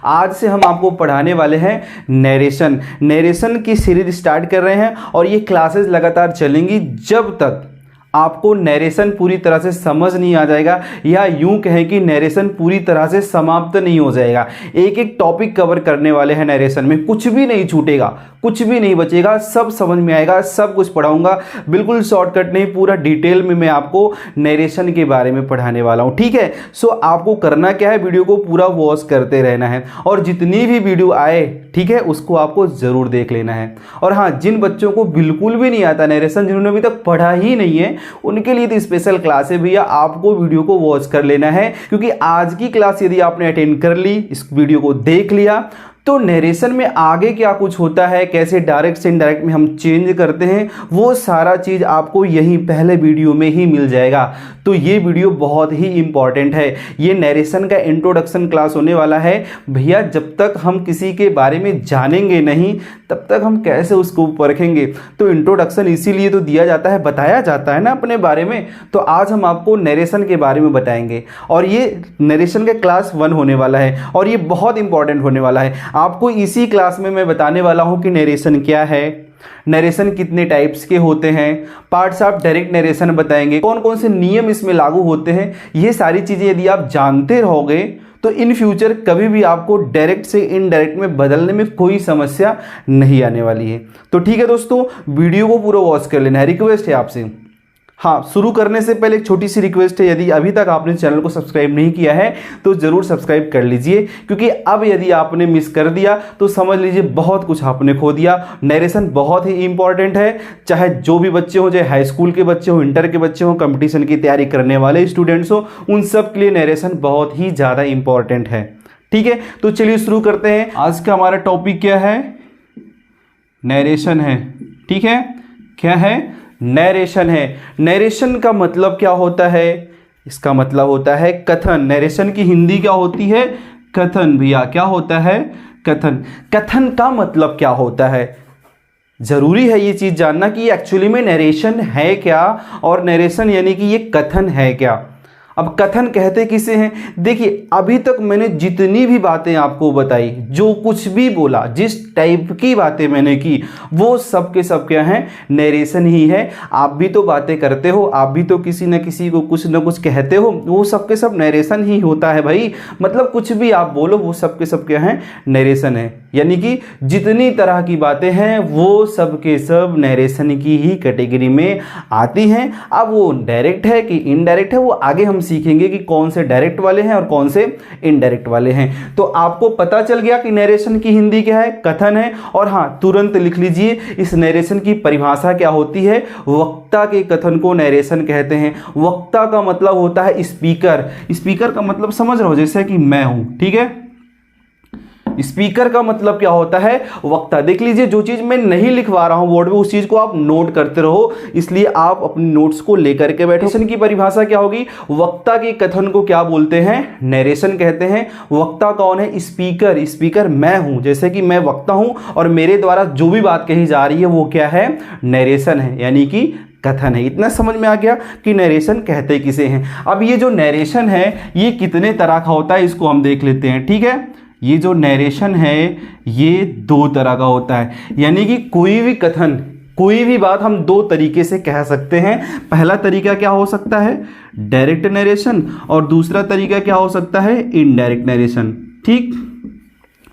आज से हम आपको पढ़ाने वाले हैं नरेशन की सीरीज स्टार्ट कर रहे हैं और ये क्लासेस लगातार चलेंगी जब तक आपको नरेशन पूरी तरह से समझ नहीं आ जाएगा, या यूं कहें कि नरेशन पूरी तरह से समाप्त नहीं हो जाएगा। एक एक टॉपिक कवर करने वाले हैं नरेशन में, कुछ भी नहीं छूटेगा, कुछ भी नहीं बचेगा, सब समझ में आएगा, सब कुछ पढ़ाऊंगा, बिल्कुल शॉर्टकट नहीं, पूरा डिटेल में मैं आपको नरेशन के बारे में पढ़ाने वाला हूं। ठीक है, सो आपको करना क्या है, वीडियो को पूरा वॉच करते रहना है और जितनी भी वीडियो आए, ठीक है, उसको आपको जरूर देख लेना है। और हाँ, जिन बच्चों को बिल्कुल भी नहीं आता नरेशन, जिन्होंने अभी तक पढ़ा ही नहीं है, उनके लिए तो स्पेशल क्लास है भैया, आपको वीडियो को वॉच कर लेना है, क्योंकि आज की क्लास यदि आपने अटेंड कर ली, इस वीडियो को देख लिया, तो नरेशन में आगे क्या कुछ होता है, कैसे डायरेक्ट से इनडायरेक्ट में हम चेंज करते हैं, वो सारा चीज़ आपको यही पहले वीडियो में ही मिल जाएगा। तो ये वीडियो बहुत ही इंपॉर्टेंट है, ये नरेशन का इंट्रोडक्शन क्लास होने वाला है भैया। जब तक हम किसी के बारे में जानेंगे नहीं, तब तक हम कैसे उसको परखेंगे। तो इंट्रोडक्शन इसीलिए तो दिया जाता है, बताया जाता है ना अपने बारे में। तो आज हम आपको नरेशन के बारे में बताएंगे और ये नरेशन का क्लास 1 होने वाला है और ये बहुत इंपॉर्टेंट होने वाला है। आपको इसी क्लास में मैं बताने वाला हूं कि नरेशन क्या है, नरेशन कितने टाइप्स के होते हैं, पार्ट्स ऑफ डायरेक्ट नरेशन बताएंगे, कौन कौन से नियम इसमें लागू होते हैं। ये सारी चीज़ें यदि आप जानते रहोगे तो इन फ्यूचर कभी भी आपको डायरेक्ट से इनडायरेक्ट में बदलने में कोई समस्या नहीं आने वाली है। तो ठीक है दोस्तों, वीडियो को पूरा वॉच कर लेना है, रिक्वेस्ट है आपसे। हाँ, शुरू करने से पहले एक छोटी सी रिक्वेस्ट है, यदि अभी तक आपने चैनल को सब्सक्राइब नहीं किया है तो ज़रूर सब्सक्राइब कर लीजिए, क्योंकि अब यदि आपने मिस कर दिया तो समझ लीजिए बहुत कुछ आपने खो दिया। नरेशन बहुत ही इंपॉर्टेंट है, चाहे जो भी बच्चे हो, चाहे हाई स्कूल के बच्चे हो, इंटर के बच्चे हो, कंपटीशन की तैयारी करने वाले स्टूडेंट्स हो, उन सब के लिए नरेशन बहुत ही ज़्यादा इंपॉर्टेंट है। ठीक है, तो चलिए शुरू करते हैं। आज का हमारा टॉपिक क्या है, नरेशन है। ठीक है, क्या है, नरेशन है। नरेशन का मतलब क्या होता है, इसका मतलब होता है कथन। नरेशन की हिंदी क्या होती है, कथन। भैया क्या होता है, कथन। कथन का मतलब क्या होता है, जरूरी है ये चीज जानना कि एक्चुअली में नरेशन है क्या और नरेशन यानी कि ये कथन है क्या। अब कथन कहते किसे हैं, देखिए अभी तक मैंने जितनी भी बातें आपको बताई, जो कुछ भी बोला, जिस टाइप की बातें मैंने की, वो सब के सब क्या है, नरेशन ही है। आप भी तो बातें करते हो, आप भी तो किसी न किसी को कुछ न कुछ कहते हो, वो सब के सब नरेशन ही होता है भाई। मतलब कुछ भी आप बोलो, वो सब के सब क्या है, नरेशन है। यानी कि जितनी तरह की बातें हैं वो सब के सब नरेशन की ही कैटेगरी में आती हैं। अब वो डायरेक्ट है कि इनडायरेक्ट है, वो आगे हम सीखेंगे कि कौन से डायरेक्ट वाले हैं और कौन से इनडायरेक्ट वाले हैं। तो आपको पता चल गया कि नरेशन की हिंदी क्या है, कथन है। और हाँ, तुरंत लिख लीजिए इस नरेशन की परिभाषा क्या होती है। वक्ता के कथन को नरेशन कहते हैं। वक्ता का मतलब होता है स्पीकर। स्पीकर का मतलब समझ रहे हो, जैसे कि मैं हूं, ठीक है। स्पीकर का मतलब क्या होता है, वक्ता। देख लीजिए, जो चीज मैं नहीं लिखवा रहा हूं बोर्ड पे, उस चीज को आप नोट करते रहो, इसलिए आप अपने नोट्स को लेकर के बैठो। नरेशन की परिभाषा क्या होगी, वक्ता के कथन को क्या बोलते हैं, नरेशन कहते हैं। वक्ता कौन है, स्पीकर। स्पीकर मैं हूं, जैसे कि मैं वक्ता हूं और मेरे द्वारा जो भी बात कही जा रही है वो क्या है, नरेशन है, यानी कि कथन है। इतना समझ में आ गया कि नरेशन कहते किसे हैं। अब ये जो नरेशन है ये कितने तरह का होता है, इसको हम देख लेते हैं। ठीक है, ये जो नरेशन है ये 2 तरह का होता है। यानी कि कोई भी कथन, कोई भी बात हम 2 तरीके से कह सकते हैं। पहला तरीका क्या हो सकता है, डायरेक्ट नरेशन, और दूसरा तरीका क्या हो सकता है, इनडायरेक्ट नरेशन। ठीक,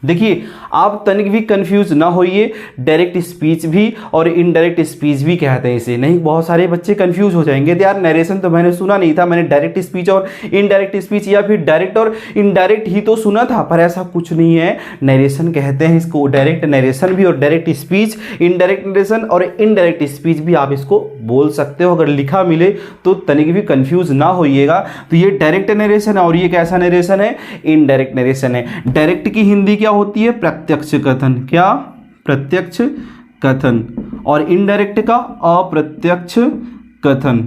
देखिए आप तनिक भी कंफ्यूज ना होइए, डायरेक्ट स्पीच भी और इनडायरेक्ट स्पीच भी कहते हैं इसे। नहीं, बहुत सारे बच्चे कंफ्यूज हो जाएंगे, तो यार नरेशन तो मैंने सुना नहीं था, मैंने डायरेक्ट स्पीच और इनडायरेक्ट स्पीच या फिर डायरेक्ट और इनडायरेक्ट ही तो सुना था। पर ऐसा कुछ नहीं है, नरेशन कहते हैं इसको। डायरेक्ट नरेशन भी और डायरेक्ट स्पीच, इनडायरेक्ट नरेशन और इनडायरेक्ट स्पीच भी आप इसको बोल सकते हो। अगर लिखा मिले तो तनिक भी कंफ्यूज ना होइएगा। तो ये डायरेक्ट नरेशन है और ये कैसा नरेशन है, इनडायरेक्ट नरेशन है। डायरेक्ट की हिंदी क्या होती है, प्रत्यक्ष कथन। क्या, प्रत्यक्ष कथन। और इनडायरेक्ट का अप्रत्यक्ष कथन।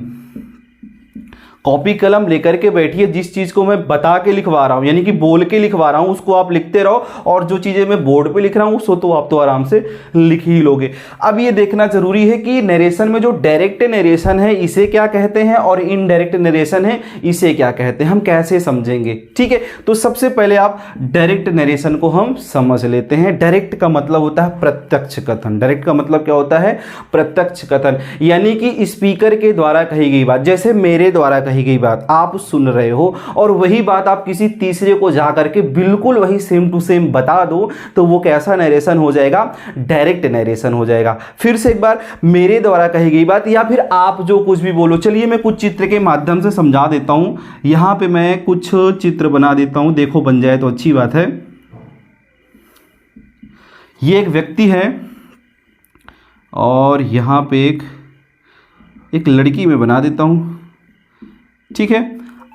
कॉपी कलम लेकर के बैठिए, जिस चीज़ को मैं बता के लिखवा रहा हूँ यानी कि बोल के लिखवा रहा हूँ उसको आप लिखते रहो, और जो चीज़ें मैं बोर्ड पे लिख रहा हूँ उसको तो आप तो आराम से लिख ही लोगे। अब ये देखना जरूरी है कि नरेशन में जो डायरेक्ट नरेशन है इसे क्या कहते हैं और इनडायरेक्ट नरेशन है इसे क्या कहते हैं, हम कैसे समझेंगे। ठीक है, तो सबसे पहले आप डायरेक्ट नरेशन को हम समझ लेते हैं। डायरेक्ट का मतलब होता है प्रत्यक्ष कथन। डायरेक्ट का मतलब क्या होता है? प्रत्यक्ष कथन, यानी कि स्पीकर के द्वारा कही गई बात, जैसे मेरे द्वारा कही गई बात आप सुन रहे हो और वही बात आप किसी तीसरे को जा करके बिल्कुल वही सेम टू सेम बता दो, तो वो कैसा नरेशन हो जाएगा? डायरेक्ट नरेशन हो जाएगा। फिर से एक बार, मेरे द्वारा कही गई बात या फिर आप जो कुछ भी बोलो। चलिए मैं कुछ चित्र के माध्यम से समझा देता हूं। यहां पे मैं कुछ चित्र बना देता हूं, देखो बन जाए तो अच्छी बात है। ये एक व्यक्ति है और यहां पे एक लड़की मैं बना देता हूं। ठीक है,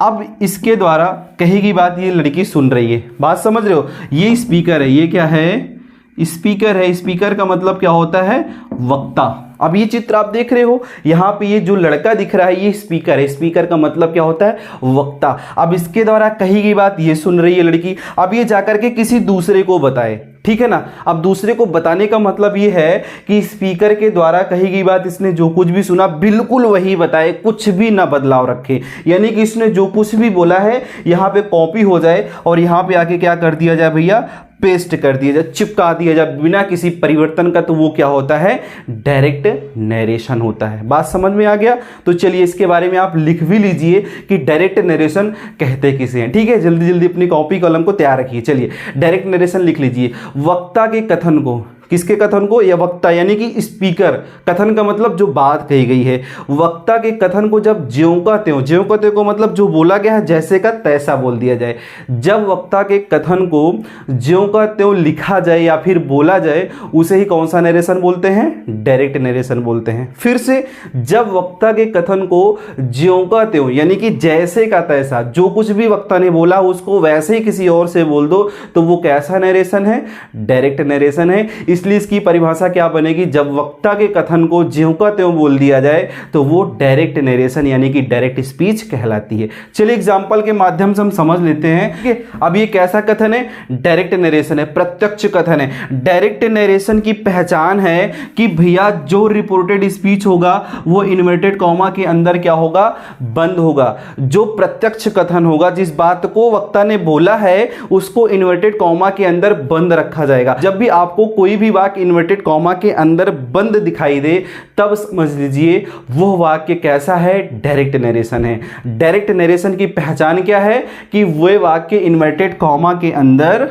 अब इसके द्वारा कही गई बात ये लड़की सुन रही है, बात समझ रहे हो? ये स्पीकर है, ये क्या है? स्पीकर है। स्पीकर का मतलब क्या होता है? वक्ता। अब ये चित्र आप देख रहे हो, यहाँ पे ये जो लड़का दिख रहा है ये स्पीकर है। स्पीकर का मतलब क्या होता है? वक्ता। अब इसके द्वारा कही गई बात ये सुन रही है लड़की, अब ये जाकर के किसी दूसरे को बताए। ठीक है ना, अब दूसरे को बताने का मतलब ये है कि स्पीकर के द्वारा कही गई बात इसने जो कुछ भी सुना बिल्कुल वही बताए, कुछ भी ना बदलाव रखे, यानी कि इसने जो कुछ भी बोला है यहाँ पे कॉपी हो जाए और यहाँ पे आके क्या कर दिया जाए भैया? पेस्ट कर दिया जाए, चिपका दिया जाए बिना किसी परिवर्तन का, तो वो क्या होता है? डायरेक्ट नरेशन होता है। बात समझ में आ गया? तो चलिए इसके बारे में आप लिख भी लीजिए कि डायरेक्ट नरेशन कहते किसे हैं। ठीक है, जल्दी जल्दी अपनी कॉपी कलम को तैयार रखिए। चलिए डायरेक्ट नरेशन लिख लीजिए। वक्ता के कथन को, किसके कथन को? या वक्ता यानी कि स्पीकर। कथन का मतलब जो बात कही गई है। वक्ता के कथन को जब ज्यों का त्यों, ज्यों का त्यों को मतलब जो बोला गया है जैसे का तैसा बोल दिया जाए। जब वक्ता के कथन को ज्यों का त्यों लिखा जाए या फिर बोला जाए उसे ही कौन सा नरेशन बोलते हैं? डायरेक्ट नरेशन बोलते हैं। फिर से, जब वक्ता के कथन को ज्यों का त्यों यानी कि जैसे का तैसा, जो कुछ भी वक्ता ने बोला उसको वैसे ही किसी और से बोल दो, तो वो कैसा नरेशन है? डायरेक्ट नरेशन है। इसलिए इसकी परिभाषा क्या बनेगी? जब वक्ता के कथन को ज्यों का त्यों बोल दिया जाए तो वो डायरेक्ट नरेशन यानी कि डायरेक्ट स्पीच कहलाती है। चलिए एग्जांपल के माध्यम से हम समझ लेते हैं कि अब ये कैसा कथन है? डायरेक्ट नरेशन है, प्रत्यक्ष कथन है। डायरेक्ट नरेशन की पहचान है कि भैया जो रिपोर्टेड स्पीच होगा वो इन्वर्टेड कॉमा के अंदर क्या होगा? बंद होगा। जो प्रत्यक्ष कथन होगा, जिस बात को वक्ता ने बोला है उसको इन्वर्टेड कॉमा के अंदर बंद रखा जाएगा। जब भी आपको कोई भी वाक्य इन्वर्टेड कॉमा के अंदर बंद दिखाई दे तब समझ लीजिए वो वाक्य कैसा है? डायरेक्ट नरेशन है। डायरेक्ट नरेशन की पहचान क्या है? कि वे वाक्य इन्वर्टेड कॉमा के अंदर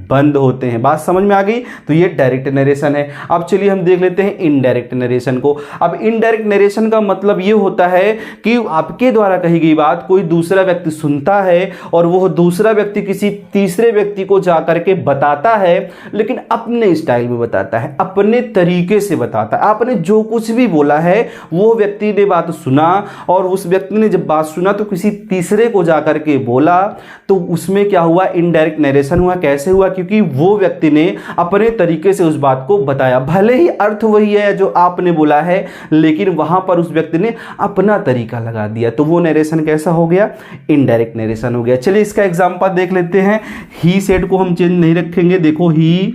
बंद होते हैं। बात समझ में आ गई? तो ये डायरेक्ट नरेशन है। अब चलिए हम देख लेते हैं इनडायरेक्ट नरेशन को। अब इनडायरेक्ट नरेशन का मतलब ये होता है कि आपके द्वारा कही गई बात कोई दूसरा व्यक्ति सुनता है और वह दूसरा व्यक्ति किसी तीसरे व्यक्ति को जाकर के बताता है, लेकिन अपने स्टाइल में बताता है, अपने तरीके से बताता है। आपने जो कुछ भी बोला है वो व्यक्ति ने बात सुना और उस व्यक्ति ने जब बात सुना तो किसी तीसरे को जाकर के बोला, तो उसमें क्या हुआ? इनडायरेक्ट नरेशन हुआ। कैसे हुआ? क्योंकि वो व्यक्ति ने अपने तरीके से उस बात को बताया। भले ही अर्थ वही है जो आपने बोला है, लेकिन वहां पर उस व्यक्ति ने अपना तरीका लगा दिया, तो वो नरेशन कैसा हो गया? इनडायरेक्ट नरेशन हो गया। चलिए इसका एग्जांपल देख लेते हैं। ही सेड को हम चेंज नहीं रखेंगे। देखो, he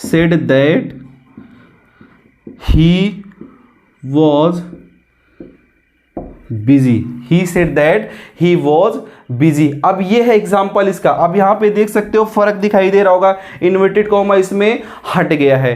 said that he was busy. He said that he was busy. अब ये है एग्जाम्पल इसका। अब यहां पे देख सकते हो फर्क दिखाई दे रहा होगा, इन्वर्टेड कॉमा इसमें हट गया है।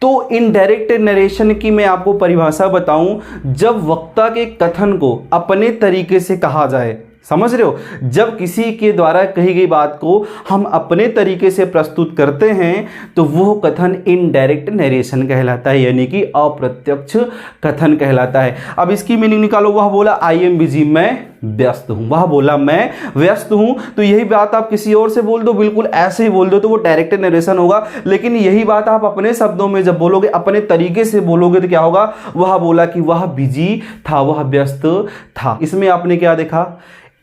तो इनडायरेक्ट नरेशन की मैं आपको परिभाषा बताऊं, जब वक्ता के कथन को अपने तरीके से कहा जाए। समझ रहे हो? जब किसी के द्वारा कही गई बात को हम अपने तरीके से प्रस्तुत करते हैं तो वो कथन इनडायरेक्ट नरेशन कहलाता है, यानी कि अप्रत्यक्ष कथन कहलाता है। अब इसकी मीनिंग निकालो। वह बोला आई एम बिजी, मैं व्यस्त हूं। वह बोला मैं व्यस्त हूं, तो यही बात आप किसी और से बोल दो, बिल्कुल ऐसे ही बोल दो, तो वो डायरेक्ट नरेशन होगा। लेकिन यही बात आप अपने शब्दों में जब बोलोगे, अपने तरीके से बोलोगे, तो क्या होगा? वह बोला कि वह बिजी था, वह व्यस्त था। इसमें आपने क्या देखा?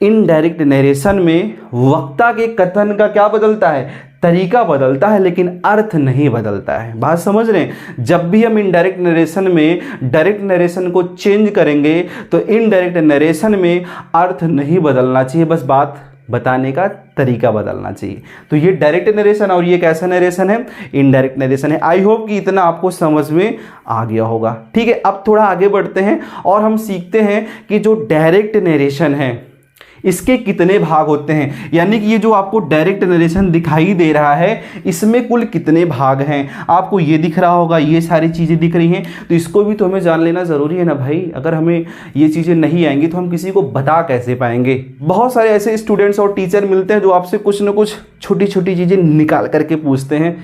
इनडायरेक्ट नरेशन में वक्ता के कथन का क्या बदलता है? तरीका बदलता है लेकिन अर्थ नहीं बदलता है। बात समझ रहे हैं? जब भी हम इनडायरेक्ट नरेशन में डायरेक्ट नरेशन को चेंज करेंगे तो इनडायरेक्ट नरेशन में अर्थ नहीं बदलना चाहिए, बस बात बताने का तरीका बदलना चाहिए। तो ये डायरेक्ट नरेशन और ये कैसा नरेशन है? इनडायरेक्ट नरेशन है। आई होप कि इतना आपको समझ में आ गया होगा। ठीक है, अब थोड़ा आगे बढ़ते हैं और हम सीखते हैं कि जो डायरेक्ट नरेशन है इसके कितने भाग होते हैं, यानी कि ये जो आपको डायरेक्ट नरेशन दिखाई दे रहा है इसमें कुल कितने भाग हैं। आपको ये दिख रहा होगा, ये सारी चीज़ें दिख रही हैं, तो इसको भी तो हमें जान लेना ज़रूरी है ना भाई। अगर हमें ये चीज़ें नहीं आएंगी तो हम किसी को बता कैसे पाएंगे। बहुत सारे ऐसे स्टूडेंट्स और टीचर मिलते हैं जो आपसे कुछ ना कुछ छोटी छोटी चीज़ें निकाल करके पूछते हैं।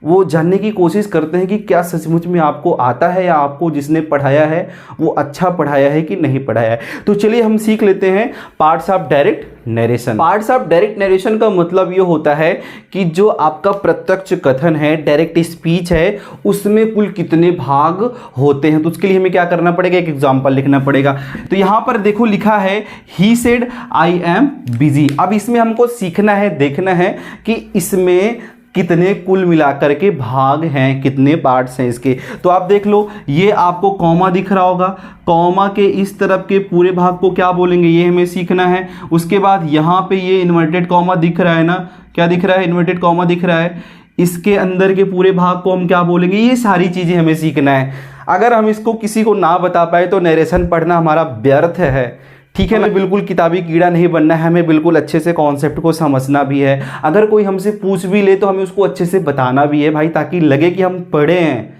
वो जानने की कोशिश करते हैं कि क्या सचमुच में आपको आता है या आपको जिसने पढ़ाया है वो अच्छा पढ़ाया है कि नहीं पढ़ाया है। तो चलिए हम सीख लेते हैं parts of direct narration. Parts of direct narration का मतलब ये होता है कि जो आपका प्रत्यक्ष कथन है, डायरेक्ट स्पीच है, उसमें कुल कितने भाग होते हैं। तो उसके लिए हमें क्या करना पड़ेगा, एक एग्जाम्पल लिखना पड़ेगा। तो यहाँ पर देखो लिखा है he said I am busy. अब इसमें हमको सीखना है, देखना है कि इसमें कितने कुल मिलाकर के भाग हैं, कितने पार्ट्स हैं इसके। तो आप देख लो, ये आपको कॉमा दिख रहा होगा, कॉमा के इस तरफ के पूरे भाग को क्या बोलेंगे ये हमें सीखना है। उसके बाद यहाँ पे ये इन्वर्टेड कॉमा दिख रहा है ना, क्या दिख रहा है, इन्वर्टेड कॉमा दिख रहा है, इसके अंदर के पूरे भाग को हम क्या बोलेंगे, ये सारी चीज़ें हमें सीखना है। अगर हम इसको किसी को ना बता पाए तो नरेशन पढ़ना हमारा व्यर्थ है। ठीक है ना, बिल्कुल किताबी कीड़ा नहीं बनना है, हमें बिल्कुल अच्छे से कॉन्सेप्ट को समझना भी है। अगर कोई हमसे पूछ भी ले तो हमें उसको अच्छे से बताना भी है भाई, ताकि लगे कि हम पढ़े हैं।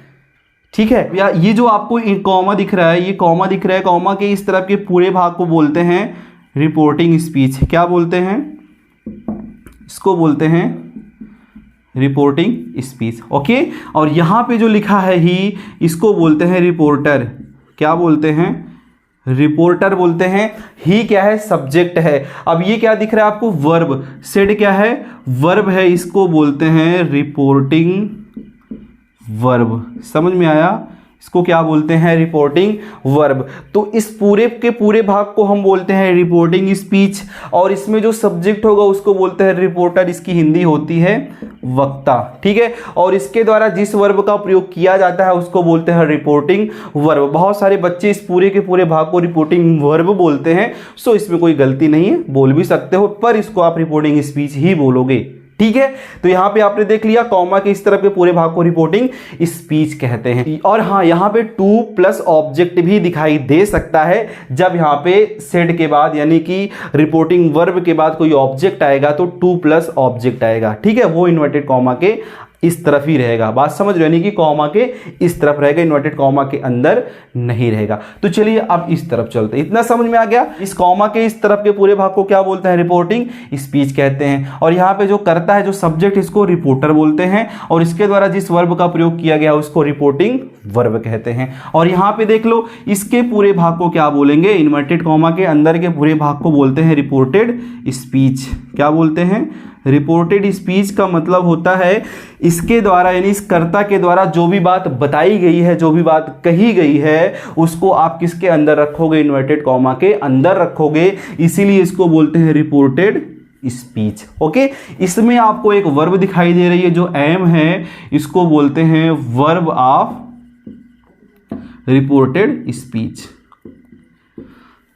ठीक है, या ये जो आपको कॉमा दिख रहा है, ये कॉमा दिख रहा है, कॉमा के इस तरफ के पूरे भाग को बोलते हैं रिपोर्टिंग स्पीच। क्या बोलते हैं इसको? बोलते हैं रिपोर्टिंग स्पीच। ओके, और यहाँ पे जो लिखा है ही, इसको बोलते हैं रिपोर्टर। क्या बोलते हैं? रिपोर्टर बोलते हैं। ही क्या है? सब्जेक्ट है। अब ये क्या दिख रहा है आपको? वर्ब। सेड क्या है? वर्ब है, इसको बोलते हैं रिपोर्टिंग वर्ब। समझ में आया? इसको क्या बोलते हैं? Reporting verb. तो इस पूरे के पूरे भाग को हम बोलते हैं रिपोर्टिंग स्पीच, और इसमें जो सब्जेक्ट होगा उसको बोलते हैं रिपोर्टर। इसकी हिंदी होती है वक्ता। ठीक है, और इसके द्वारा जिस वर्ब का प्रयोग किया जाता है उसको बोलते हैं रिपोर्टिंग वर्ब। बहुत सारे बच्चे इस पूरे के पूरे भाग को रिपोर्टिंग वर्ब बोलते हैं, सो इसमें कोई गलती नहीं है, बोल भी सकते हो, पर इसको आप रिपोर्टिंग स्पीच ही बोलोगे। ठीक है, तो यहां पे आपने देख लिया कॉमा के इस तरफ के पूरे भाग को रिपोर्टिंग स्पीच कहते हैं। और हाँ, यहां पे टू प्लस ऑब्जेक्ट भी दिखाई दे सकता है। जब यहां पे सेड के बाद यानी कि रिपोर्टिंग वर्ब के बाद कोई ऑब्जेक्ट आएगा तो टू प्लस ऑब्जेक्ट आएगा। ठीक है, वो इन्वर्टेड कॉमा के इस तरफ ही रहेगा। बात समझ रहे हो, यानी कि कॉमा के इस तरफ रहेगा, इन्वर्टेड कॉमा के अंदर नहीं रहेगा। तो चलिए अब इस तरफ चलते हैं। इतना समझ में आ गया? इस कॉमा के इस तरफ के पूरे भाग को क्या बोलते हैं? रिपोर्टिंग स्पीच कहते हैं। और यहाँ पे जो करता है, जो सब्जेक्ट, इसको रिपोर्टर बोलते हैं, और इसके द्वारा जिस वर्ब का प्रयोग किया गया उसको रिपोर्टिंग वर्ब कहते हैं। और यहाँ पे देख लो, इसके पूरे भाग को क्या बोलेंगे? इन्वर्टेड कॉमा के अंदर के पूरे भाग को बोलते हैं रिपोर्टेड स्पीच। क्या बोलते हैं? रिपोर्टेड स्पीच का मतलब होता है इसके द्वारा, यानी इस कर्ता के द्वारा जो भी बात बताई गई है, जो भी बात कही गई है, उसको आप किसके अंदर रखोगे? इन्वर्टेड कॉमा के अंदर रखोगे, इसीलिए इसको बोलते हैं रिपोर्टेड स्पीच। ओके, इसमें आपको एक वर्ब दिखाई दे रही है जो एम है, इसको बोलते हैं verb of reported speech.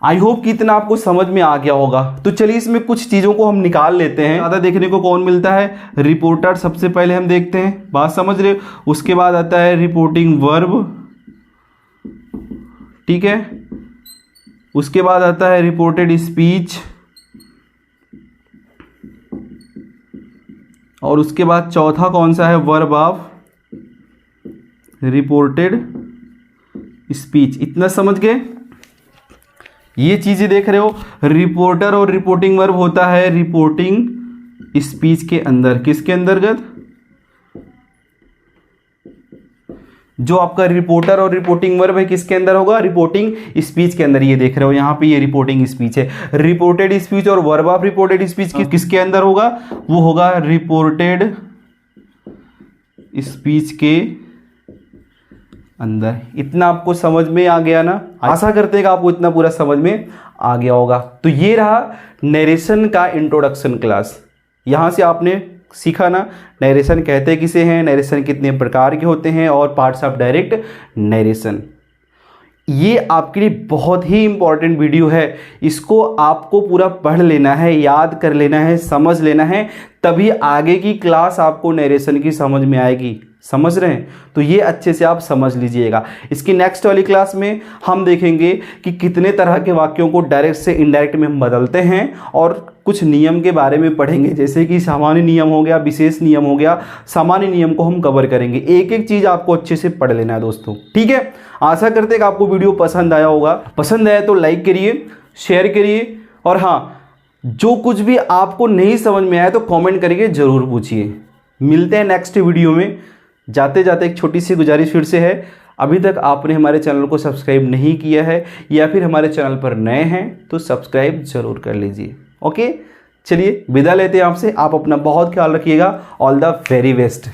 I hope कि इतना आपको समझ में आ गया होगा। तो चलिए इसमें कुछ चीज़ों को हम निकाल लेते हैं। ज़्यादा देखने को कौन मिलता है? रिपोर्टर सबसे पहले हम देखते हैं, बात समझ रहे हो। उसके बाद आता है रिपोर्टिंग वर्ब, ठीक है। उसके बाद आता है रिपोर्टेड स्पीच, और उसके बाद चौथा कौन सा है? Verb of reported speech. इतना समझ गए? ये चीजें देख रहे हो, रिपोर्टर और रिपोर्टिंग वर्ब होता है रिपोर्टिंग स्पीच के अंदर। किसके अंतर्गत? जो आपका रिपोर्टर और रिपोर्टिंग वर्ब है किसके अंदर होगा? रिपोर्टिंग स्पीच के अंदर। ये देख रहे हो यहाँ पे, ये रिपोर्टिंग स्पीच है। रिपोर्टेड स्पीच और वर्ब ऑफ रिपोर्टेड स्पीच किसके अंदर होगा? वो होगा रिपोर्टेड स्पीच के अंदर। इतना आपको समझ में आ गया ना? आशा करते हैं कि आपको इतना पूरा समझ में आ गया होगा। तो ये रहा नरेशन का इंट्रोडक्शन क्लास। यहाँ से आपने सीखा ना, नरेशन कहते किसे हैं, नरेशन कितने प्रकार के होते हैं और पार्ट्स ऑफ डायरेक्ट नरेशन। ये आपके लिए बहुत ही इंपॉर्टेंट वीडियो है, इसको आपको पूरा पढ़ लेना है, याद कर लेना है, समझ लेना है, तभी आगे की क्लास आपको नरेशन की समझ में आएगी। समझ रहे हैं? तो ये अच्छे से आप समझ लीजिएगा। इसकी नेक्स्ट वाली क्लास में हम देखेंगे कि कितने तरह के वाक्यों को डायरेक्ट से इनडायरेक्ट में हम बदलते हैं और कुछ नियम के बारे में पढ़ेंगे, जैसे कि सामान्य नियम हो गया, विशेष नियम हो गया। सामान्य नियम को हम कवर करेंगे, एक एक चीज़ आपको अच्छे से पढ़ लेना है दोस्तों, ठीक है। आशा करते हैं कि आपको वीडियो पसंद आया होगा। पसंद आया तो लाइक करिए, शेयर करिए, और हाँ, जो कुछ भी आपको नहीं समझ में आया तो कमेंट करके ज़रूर पूछिए। मिलते हैं नेक्स्ट वीडियो में। जाते जाते एक छोटी सी गुजारिश फिर से है, अभी तक आपने हमारे चैनल को सब्सक्राइब नहीं किया है या फिर हमारे चैनल पर नए हैं तो सब्सक्राइब ज़रूर कर लीजिए। ओके, चलिए विदा लेते हैं आपसे। आप अपना बहुत ख्याल रखिएगा। All the very best.